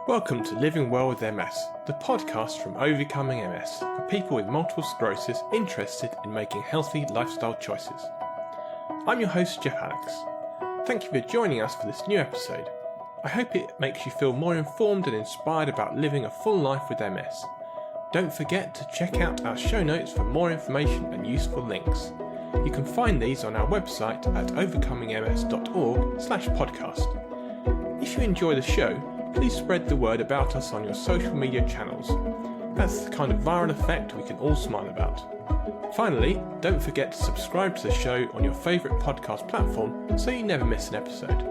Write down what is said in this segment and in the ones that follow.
Welcome to Living Well with MS, the podcast from Overcoming MS for people with multiple sclerosis interested in making healthy lifestyle choices. I'm your host, Jeff Alex. Thank you for joining us for this new episode. I hope it makes you feel more informed and inspired about living a full life with MS. Don't forget to check out our show notes for more information and useful links. You can find these on our website at overcomingms.org/podcast. If you enjoy the show, please spread the word about us on your social media channels. That's the kind of viral effect we can all smile about. Finally, don't forget to subscribe to the show on your favourite podcast platform so you never miss an episode.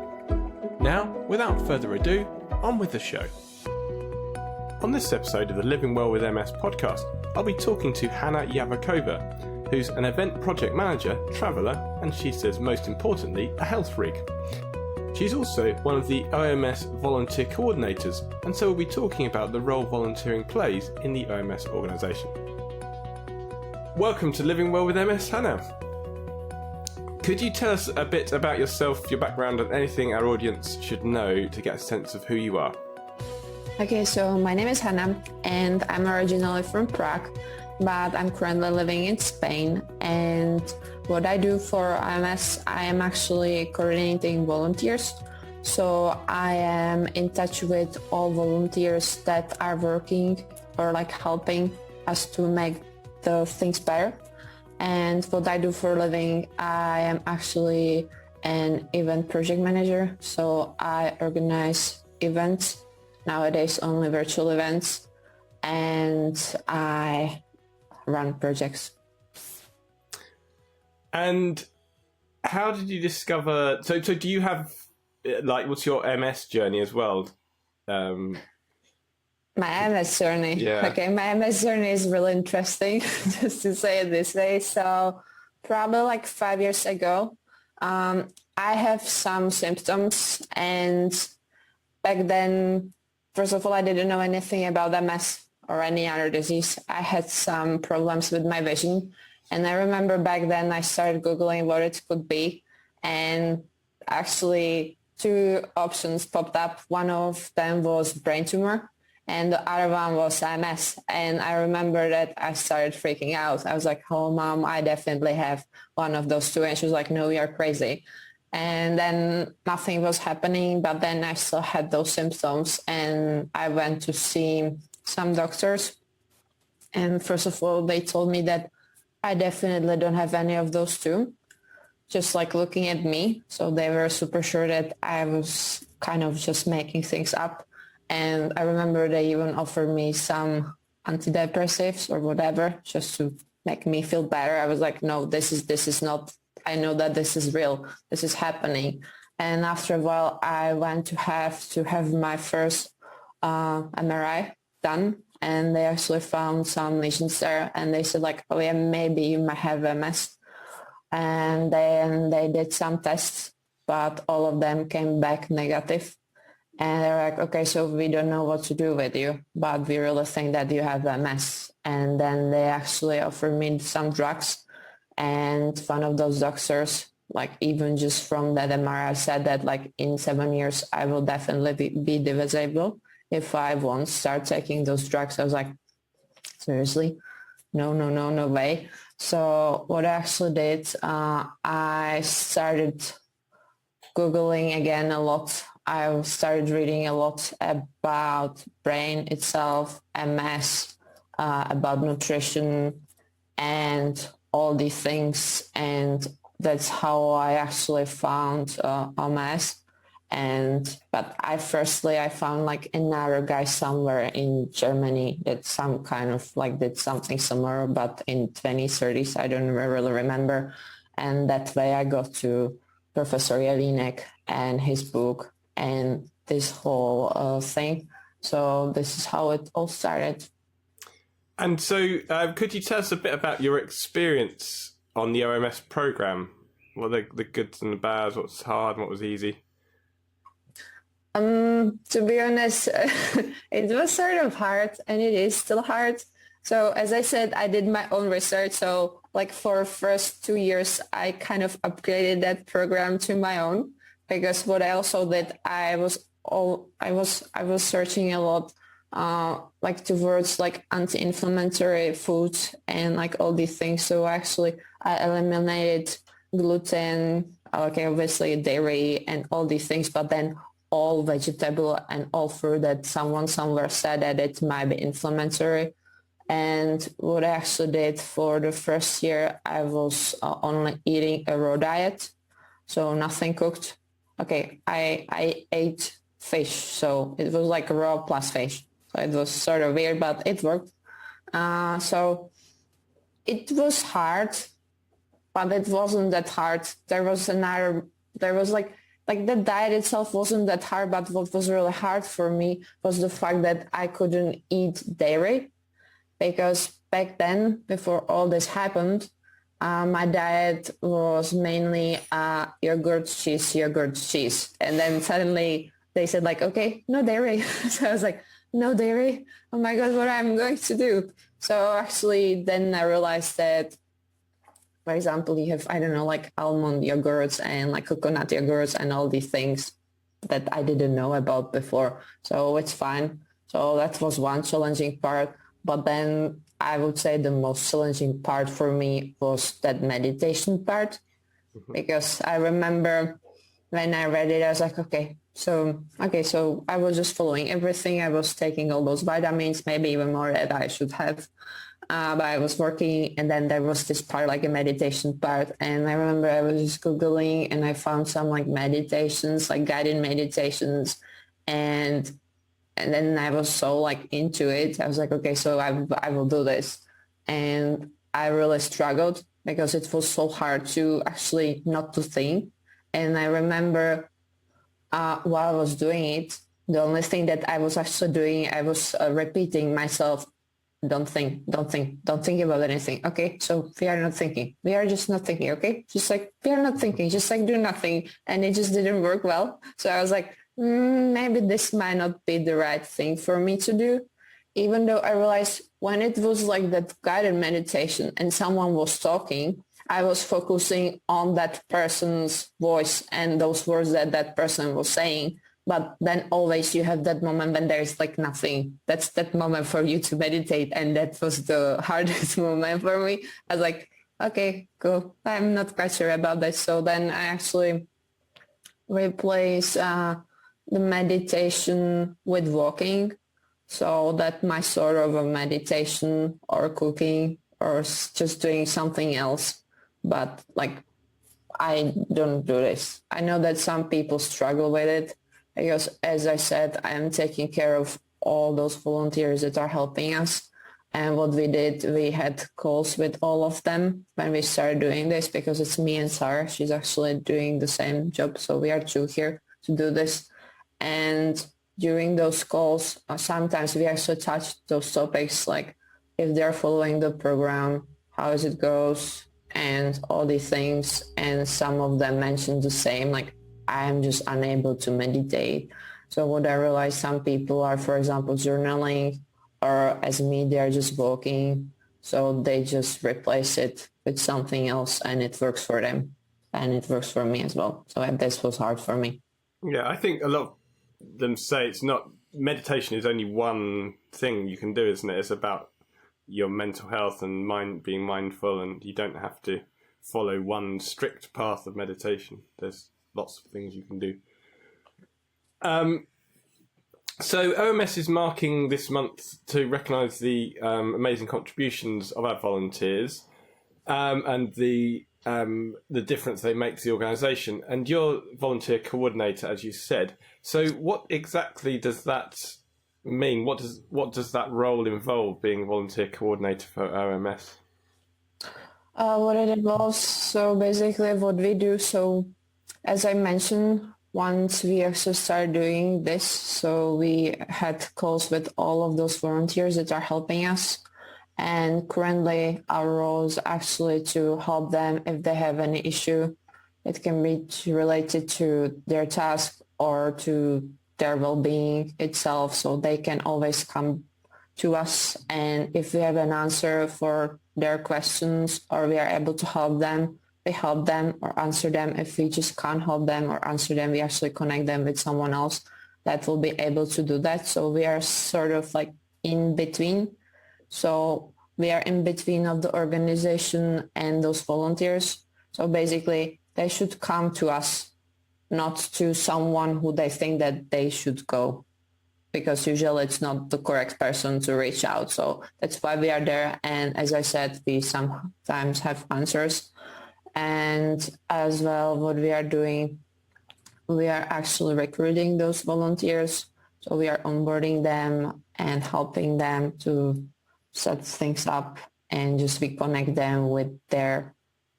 Now, without further ado, on with the show. On this episode of the Living Well with MS podcast, I'll be talking to Hana Javurkova, who's an event project manager, traveller, and she says most importantly, a health freak. She's also one of the OMS volunteer coordinators, and so we'll be talking about the role volunteering plays in the OMS organisation. Welcome to Living Well with MS, Hana. Could you tell us a bit about yourself, your background, and anything our audience should know to get a sense of who you are? Okay, so my name is Hana, and I'm originally from Prague, but I'm currently living in Spain. And what I do for OMS, I am actually coordinating volunteers. So I am in touch with all volunteers that are working or helping us to make the things better. And what I do for a living, I am actually an event project manager. So I organize events, nowadays only virtual events, and I run projects. And how did you discover, so do you have, what's your MS journey as well? My MS journey? Yeah. Okay, my MS journey is really interesting, just to say it this way. So probably 5 years ago, I have some symptoms, and back then, first of all, I didn't know anything about MS or any other disease. I had some problems with my vision. And I remember back then I started Googling what it could be. And actually 2 options popped up. One of them was brain tumor and the other one was MS. And I remember that I started freaking out. I was like, oh, Mom, I definitely have one of those 2. And she was like, no, you're crazy. And then nothing was happening. But then I still had those symptoms. And I went to see some doctors. And first of all, they told me that I definitely don't have any of those 2, just looking at me. So they were super sure that I was kind of just making things up. And I remember they even offered me some antidepressives or whatever, just to make me feel better. I was like, no, this is not, I know that this is real. This is happening. And after a while, I went to have my first MRI done. And they actually found some lesions there, and they said oh yeah, maybe you might have MS. And then they did some tests, but all of them came back negative. And they're like, okay, so we don't know what to do with you, but we really think that you have MS. And then they actually offered me some drugs. And one of those doctors, even just from that MRI, said that in 7 years, I will definitely be disabled if I won't start taking those drugs. I was like, seriously? No way. So what I actually did, I started Googling again a lot. I started reading a lot about brain itself, MS, about nutrition, and all these things. And that's how I actually found MS. But I found another guy somewhere in Germany that some kind of did something similar, but in 2030s, I don't really remember. And that way I got to Professor Jelinek and his book and this whole thing. So this is how it all started. And so could you tell us a bit about your experience on the OMS program? What are the goods and the bads, what's hard, what was easy? To be honest, it was sort of hard, and it is still hard. So as I said, I did my own research. So for first 2 years, I kind of upgraded that program to my own, because what I also did, I was I was searching a lot like towards like anti-inflammatory foods and like all these things. So actually I eliminated gluten, okay, obviously dairy and all these things, but then all vegetable and all fruit that someone somewhere said that it might be inflammatory. And what I actually did for the first year, I was only eating a raw diet, so nothing cooked. Okay, I ate fish, so it was like raw plus fish. So it was sort of weird, but it worked. So it was hard, but it wasn't that hard. There was like the diet itself wasn't that hard, but what was really hard for me was the fact that I couldn't eat dairy because back then, before all this happened, my diet was mainly yogurt, cheese. And then suddenly they said like, okay, no dairy. So I was like, no dairy? Oh my God, what am I going to do? So actually then I realized that, for example, you have, I don't know, like almond yogurts and like coconut yogurts and all these things that I didn't know about before. So it's fine. So that was one challenging part. But then I would say the most challenging part for me was that meditation part, because I remember when I read it, I was like, okay, so I was just following everything. I was taking all those vitamins, maybe even more that I should have. But I was working, and then there was this part, like a meditation part. And I remember I was just Googling and I found some like meditations, like guided meditations. And then I was so like into it. I was like, okay, so I will do this. And I really struggled because it was so hard to actually not to think. And I remember while I was doing it, the only thing that I was actually doing, I was repeating myself, don't think about anything. Okay, so we are not thinking. We are just not thinking, okay? Just like, we are not thinking, just like do nothing. And it just didn't work well. So I was like, maybe this might not be the right thing for me to do. Even though I realized when it was like that guided meditation and someone was talking, I was focusing on that person's voice and those words that that person was saying. But then always you have that moment when there's like nothing. That's that moment for you to meditate. And that was the hardest moment for me. I was like, okay, cool. I'm not quite sure about this. So then I actually replaced the meditation with walking. So that my sort of a meditation or cooking or just doing something else. But like, I don't do this. I know that some people struggle with it because, as I said, I am taking care of all those volunteers that are helping us. And what we did, we had calls with all of them when we started doing this, because it's me and Sarah. She's actually doing the same job. So we are two here to do this. And during those calls, sometimes we actually touch those topics, like if they're following the program, how it goes, and all these things. And some of them mentioned the same, like, I'm just unable to meditate. So what I realized, some people are, for example, journaling, or as me, they're just walking. So they just replace it with something else and it works for them. And it works for me as well. So this was hard for me. Yeah, I think a lot of them say it's not, meditation is only one thing you can do, isn't it? It's about your mental health and being mindful, and you don't have to follow one strict path of meditation. There's lots of things you can do. So OMS is marking this month to recognise the amazing contributions of our volunteers and the difference they make to the organisation. And you're volunteer coordinator, as you said. So what exactly does that mean? What does that role involve, being a volunteer coordinator for OMS? What it involves, so basically what we do, so as I mentioned, once we actually started doing this, so we had calls with all of those volunteers that are helping us. And currently our role is actually to help them if they have any issue. It can be related to their task or to their well-being itself. So they can always come to us. And if we have an answer for their questions or we are able to help them, we help them or answer them. If we just can't help them or answer them, we actually connect them with someone else. that will be able to do that. So we are sort of like in between. So we are in between of the organization and those volunteers. So basically they should come to us, not to someone who they think that they should go, because usually it's not the correct person to reach out. So that's why we are there. And as I said, we sometimes have answers. And as well, what we are doing, we are actually recruiting those volunteers. So we are onboarding them and helping them to set things up, and just we connect them with their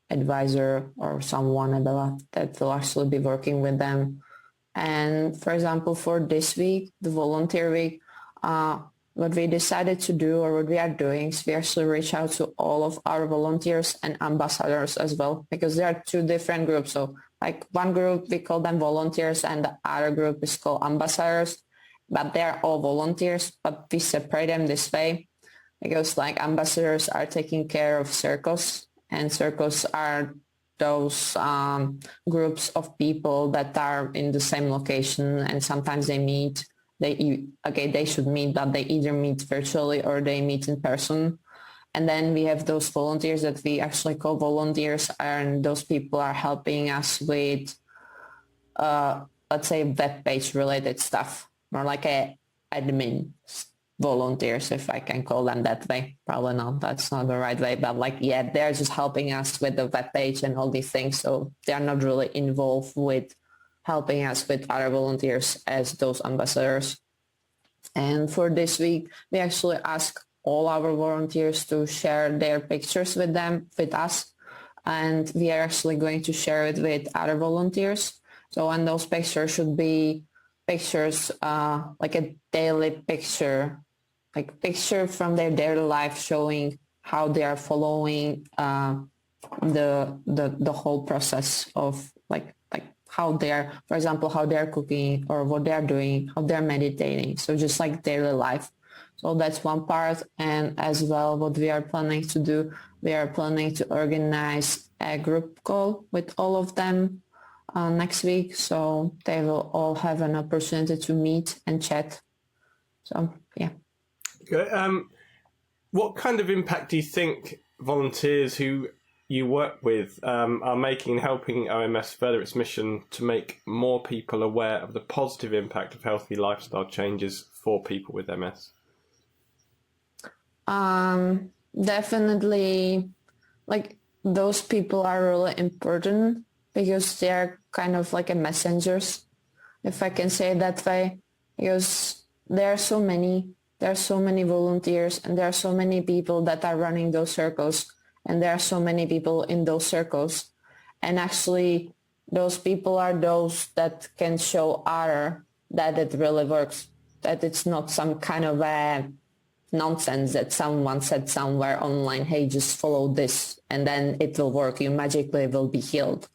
advisor or someone that will actually be working with them. And for example, for this week, the volunteer week, what we decided to do, or what we are doing, is we actually reach out to all of our volunteers and ambassadors as well, because there are two different groups. So like one group, we call them volunteers, and the other group is called ambassadors, but they're all volunteers, but we separate them this way because like ambassadors are taking care of circles, and circles are those groups of people that are in the same location, and sometimes they meet. They should meet, but they either meet virtually or they meet in person. And then we have those volunteers that we actually call volunteers, and those people are helping us with, let's say, web page related stuff, more like a admin volunteers, if I can call them that way. Probably not, that's not the right way, but like, yeah, they're just helping us with the web page and all these things. So they're not really involved with helping us with other volunteers as those ambassadors. And for this week, we actually ask all our volunteers to share their pictures with us. And we are actually going to share it with other volunteers. So, and those pictures should be pictures, like a daily picture, like picture from their daily life showing how they are following the whole process of like how they're, for example, how they're cooking or what they're doing, how they're meditating. So just like daily life. So that's one part. And as well, what we are planning to do, we are planning to organize a group call with all of them next week. So they will all have an opportunity to meet and chat. So, yeah. What kind of impact do you think volunteers who you work with are making in helping OMS further its mission to make more people aware of the positive impact of healthy lifestyle changes for people with MS? Definitely, like those people are really important because they're kind of like a messengers, if I can say it that way, because there are so many volunteers and there are so many people that are running those circles. And there are so many people in those circles. And actually, those people are those that can show other that it really works, that it's not some kind of a nonsense that someone said somewhere online, hey, just follow this and then it will work. You magically will be healed.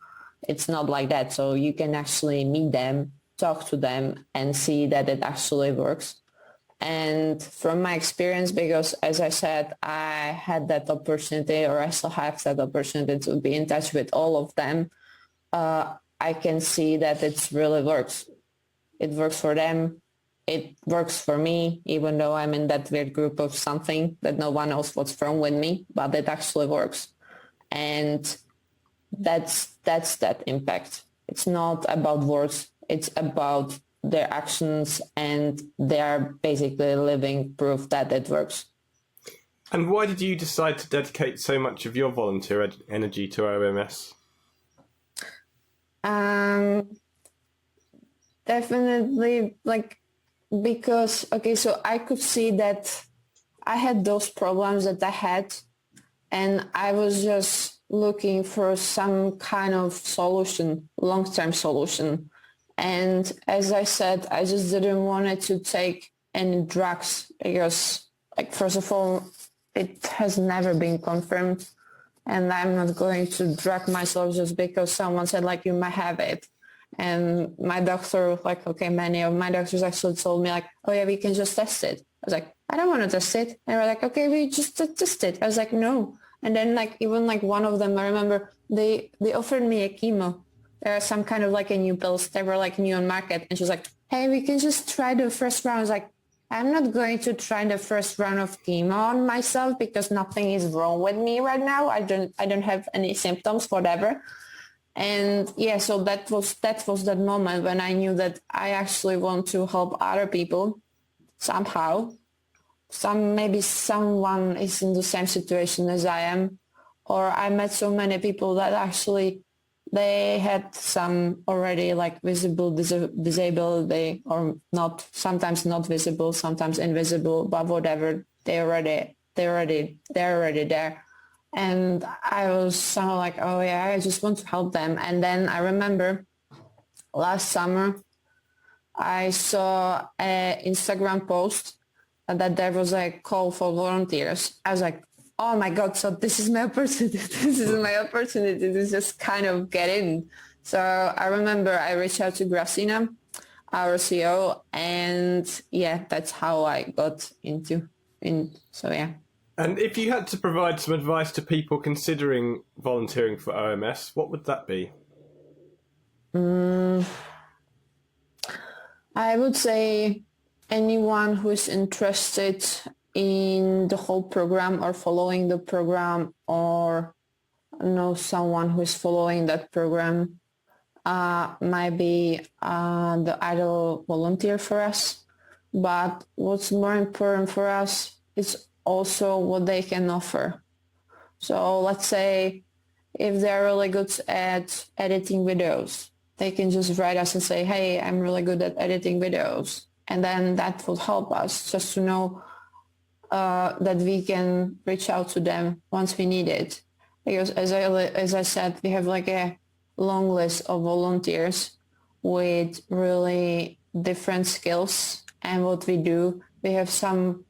It's not like that. So you can actually meet them, talk to them, and see that it actually works. And from my experience, because as I said, I had that opportunity, or I still have that opportunity to be in touch with all of them, I can see that it really works. It works for them. It works for me, even though I'm in that weird group of something that no one knows what's wrong with me, but it actually works. And that's that impact. It's not about words. It's about their actions, and they are basically living proof that it works. And why did you decide to dedicate so much of your volunteer energy to OMS? Definitely, like, because, okay, so I could see that I had those problems that I had, and I was just looking for some kind of solution, long-term solution. And as I said, I just didn't want it to take any drugs because, like, first of all, it has never been confirmed. And I'm not going to drug myself just because someone said, like, you might have it. And my doctor, like, okay, many of my doctors actually told me, like, oh, yeah, we can just test it. I was like, I don't want to test it. And they were like, okay, we just test it. I was like, no. And then, like, even, like, one of them, I remember they offered me a chemo. There are some kind of like a new pills. They were like new on market. And she was like, hey, we can just try the first round. I was like, I'm not going to try the first round of chemo on myself because nothing is wrong with me right now. I don't have any symptoms, whatever. And yeah, so that was that moment when I knew that I actually want to help other people somehow. Maybe someone is in the same situation as I am, or I met so many people that actually they had some already like visible disability, or not, sometimes not visible, sometimes invisible, but whatever, they're already there. And I was somehow like, oh yeah, I just want to help them. And then I remember last summer I saw an Instagram post that there was a call for volunteers. I was like, oh my God, so this is my opportunity. This is my opportunity to just kind of get in. So I remember I reached out to Gracina, our CEO, and yeah, that's how I got so yeah. And if you had to provide some advice to people considering volunteering for OMS, what would that be? I would say anyone who is interested in the whole program or following the program, or know someone who is following that program, might be the ideal volunteer for us. But what's more important for us is also what they can offer. So let's say if they're really good at editing videos, they can just write us and say, hey, I'm really good at editing videos. And then that will help us just to know that we can reach out to them once we need it. Because as I said, we have like a long list of volunteers with really different skills. And what we do, we have some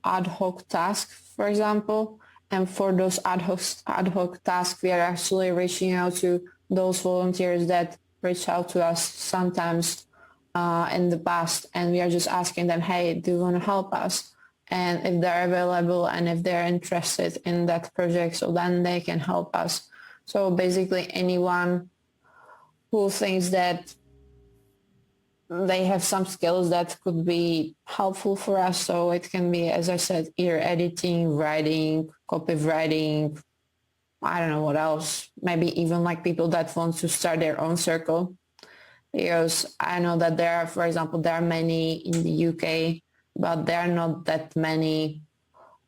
ad hoc tasks, for example. And for those ad hoc tasks, we are actually reaching out to those volunteers that reach out to us sometimes in the past. And we are just asking them, hey, do you want to help us? And if they're available and if they're interested in that project, so then they can help us. So basically anyone who thinks that they have some skills that could be helpful for us. So it can be, as I said, either editing, writing, copywriting, I don't know what else. Maybe even like people that want to start their own circle. Because I know that there are, for example, there are many in the UK, but there are not that many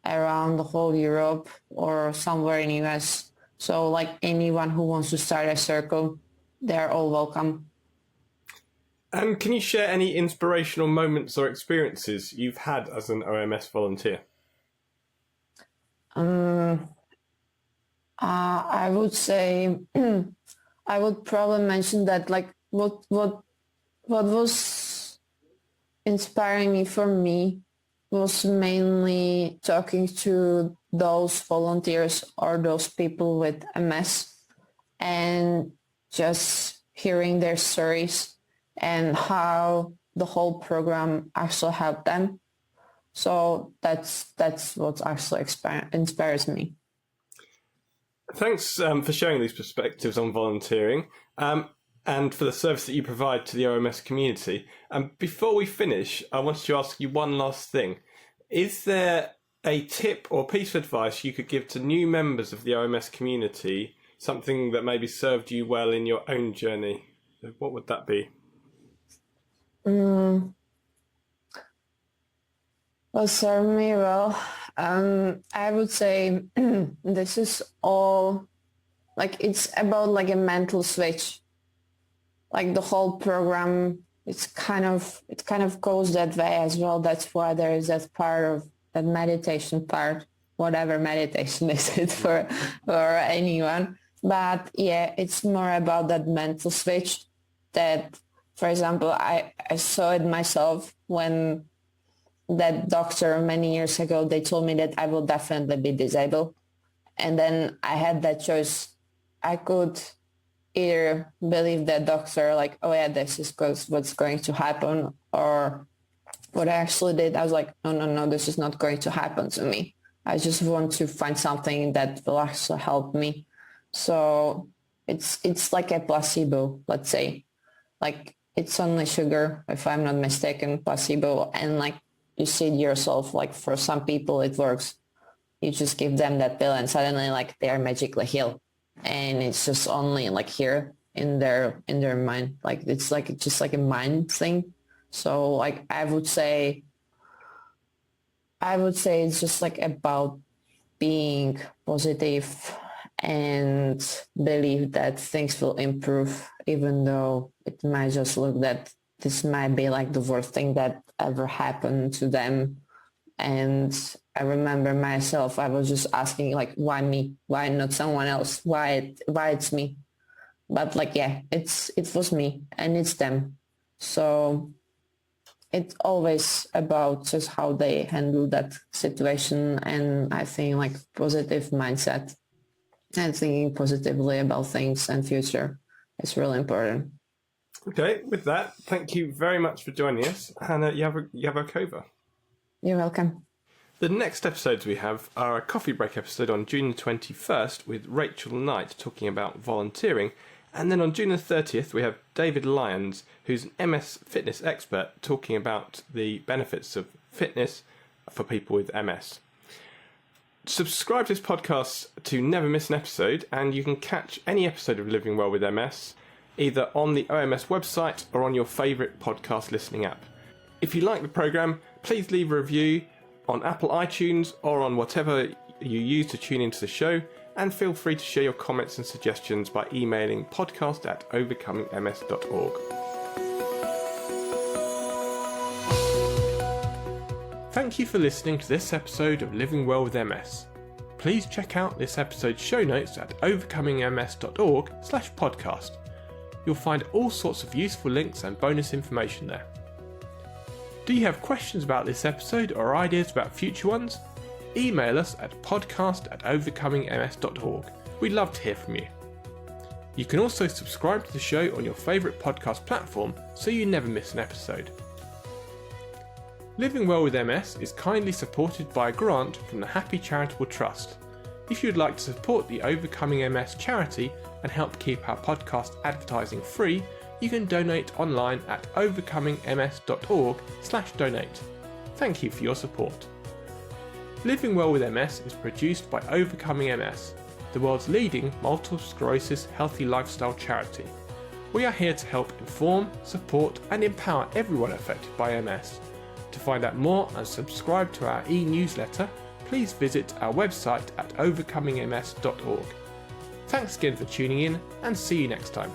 around the whole Europe or somewhere in the US. So like anyone who wants to start a circle, they're all welcome. And can you share any inspirational moments or experiences you've had as an OMS volunteer? I would say I would probably mention that like what was inspiring me for me was mainly talking to those volunteers or those people with MS and just hearing their stories and how the whole program actually helped them. So that's what actually inspires me. Thanks for sharing these perspectives on volunteering and for the service that you provide to the OMS community. Before we finish, I wanted to ask you one last thing. Is there a tip or piece of advice you could give to new members of the OMS community, something that maybe served you well in your own journey? What would that be? Well, serve me well. I would say this is all like it's about like a mental switch. Like the whole program, it kind of goes that way as well. That's why there is that part of that meditation part, whatever meditation is it for anyone. But yeah, it's more about that mental switch that, for example, I saw it myself when that doctor many years ago, they told me that I will definitely be disabled. And then I had that choice. I could either believe that doctor like, oh yeah, this is what's going to happen. Or what I actually did, I was like, no, this is not going to happen to me. I just want to find something that will actually help me. So it's like a placebo, let's say. Like it's only sugar, if I'm not mistaken, placebo. And like you see it yourself, like for some people it works. You just give them that pill and suddenly like they are magically healed. And it's just only like here in their mind. Like it's like just like a mind thing. So like I would say it's just like about being positive and believe that things will improve, even though it might just look that this might be like the worst thing that ever happened to them. And I remember myself, I was just asking like, why me? Why not someone else? Why it's me? But like, yeah, it was me and it's them. So it's always about just how they handle that situation. And I think like positive mindset and thinking positively about things and future is really important. Okay, with that, thank you very much for joining us, Hana Javurkova. You're welcome. The next episodes we have are a coffee break episode on June the 21st with Rachel Knight talking about volunteering. And then on June the 30th, we have David Lyons, who's an MS fitness expert, talking about the benefits of fitness for people with MS. Subscribe to this podcast to never miss an episode, and you can catch any episode of Living Well with MS either on the OMS website or on your favourite podcast listening app. If you like the programme, please leave a review on Apple iTunes or on whatever you use to tune into the show, and feel free to share your comments and suggestions by emailing podcast@overcomingms.org. Thank you for listening to this episode of Living Well with MS. Please check out this episode's show notes at overcomingms.org/podcast. You'll find all sorts of useful links and bonus information there. Do you have questions about this episode or ideas about future ones? Email us at podcast@overcomingms.org. We'd love to hear from you. You can also subscribe to the show on your favourite podcast platform so you never miss an episode. Living Well with MS is kindly supported by a grant from the Happy Charitable Trust. If you'd like to support the Overcoming MS charity and help keep our podcast advertising free, you can donate online at overcomingms.org/donate. Thank you for your support. Living Well with MS is produced by Overcoming MS, the world's leading multiple sclerosis healthy lifestyle charity. We are here to help inform, support and empower everyone affected by MS. To find out more and subscribe to our e-newsletter, please visit our website at overcomingms.org. Thanks again for tuning in, and see you next time.